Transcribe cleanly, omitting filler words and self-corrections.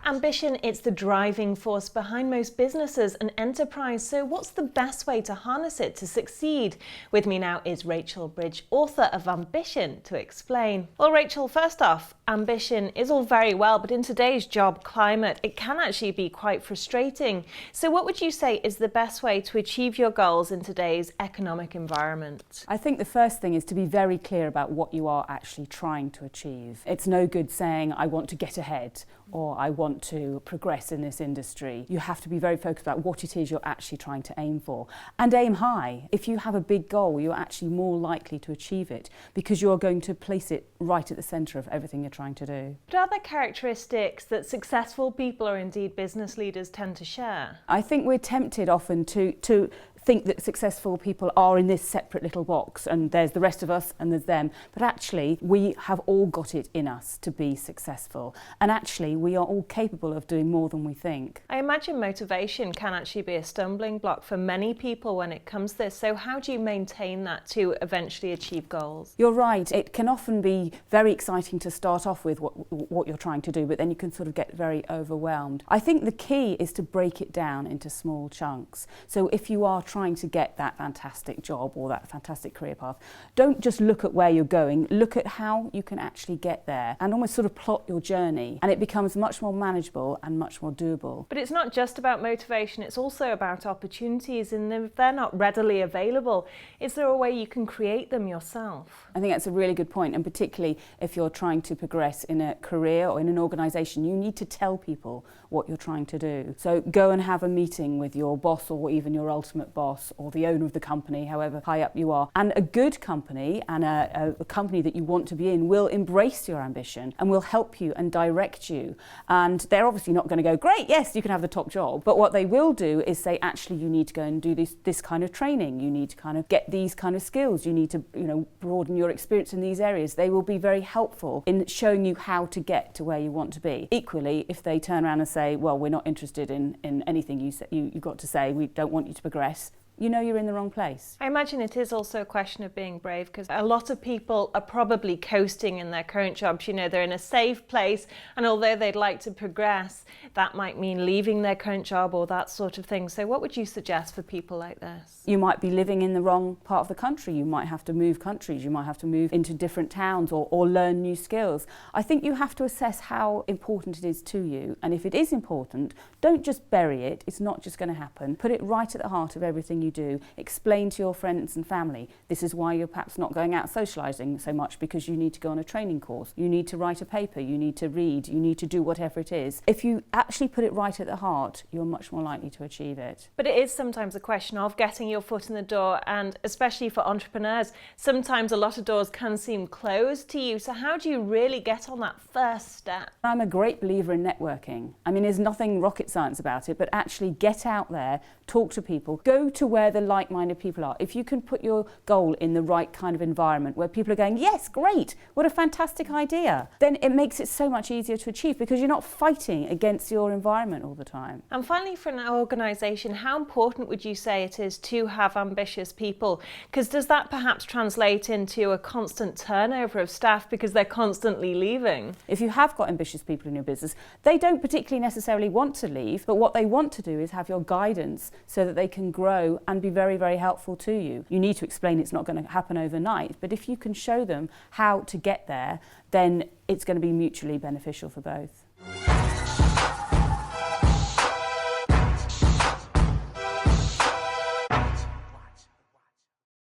Ambition, it's the driving force behind most businesses and enterprise. So what's the best way to harness it to succeed? With me now is Rachel Bridge, author of Ambition, to explain. Well, Rachel, first off, ambition is all very well, but in today's job climate, it can actually be quite frustrating. So what would you say is the best way to achieve your goals in today's economic environment? I think the first thing is to be very clear about what you are actually trying to achieve. It's no good saying, I want to get ahead, or I want to progress in this industry. You have to be very focused about what it is you're actually trying to aim for. And aim high. If you have a big goal, you're actually more likely to achieve it because you're going to place it right at the centre of everything you're trying to do. But are there characteristics that successful people or indeed business leaders tend to share? I think we're tempted often to think that successful people are in this separate little box and there's the rest of us and there's them. But actually, we have all got it in us to be successful. And actually, we are all capable of doing more than we think. I imagine motivation can actually be a stumbling block for many people when it comes to this. So how do you maintain that to eventually achieve goals? You're right. It can often be very exciting to start off with what you're trying to do, but then you can sort of get very overwhelmed. I think the key is to break it down into small chunks. So if you are trying to get that fantastic job or that fantastic career path, don't just look at where you're going, look at how you can actually get there and almost sort of plot your journey, and it becomes much more manageable and much more doable. But it's not just about motivation, it's also about opportunities, and if they're not readily available, is there a way you can create them yourself? I think that's a really good point, and particularly if you're trying to progress in a career or in an organisation, you need to tell people what you're trying to do. So go and have a meeting with your boss or even your ultimate boss or the owner of the company, however high up you are. And a good company and a company that you want to be in will embrace your ambition and will help you and direct you. And they're obviously not going to go, great, yes, you can have the top job. But what they will do is say, actually, you need to go and do this kind of training. You need to kind of get these kind of skills. You need to, broaden your experience in these areas. They will be very helpful in showing you how to get to where you want to be. Equally, if they turn around and say, well, we're not interested in anything you've got to say, we don't want you to progress, you know you're in the wrong place. I imagine it is also a question of being brave, because a lot of people are probably coasting in their current jobs. They're in a safe place, and although they'd like to progress, that might mean leaving their current job or that sort of thing. So what would you suggest for people like this? You might be living in the wrong part of the country. You might have to move countries. You might have to move into different towns or learn new skills. I think you have to assess how important it is to you. And if it is important, don't just bury it. It's not just going to happen. Put it right at the heart of everything you do. Explain to your friends and family, this is why you're perhaps not going out socialising so much, because you need to go on a training course, you need to write a paper, you need to read, you need to do whatever it is. If you actually put it right at the heart, you're much more likely to achieve it. But it is sometimes a question of getting your foot in the door, and especially for entrepreneurs, sometimes a lot of doors can seem closed to you. So how do you really get on that first step? I'm a great believer in networking. I mean, there's nothing rocket science about it, but actually get out there, talk to people, go to where the like-minded people are. If you can put your goal in the right kind of environment where people are going, yes, great, what a fantastic idea, then it makes it so much easier to achieve because you're not fighting against your environment all the time. And finally, for an organisation, how important would you say it is to have ambitious people? Because does that perhaps translate into a constant turnover of staff because they're constantly leaving? If you have got ambitious people in your business, they don't particularly necessarily want to leave, but what they want to do is have your guidance so that they can grow and be very, very helpful to you. You need to explain it's not going to happen overnight, but if you can show them how to get there, then it's going to be mutually beneficial for both.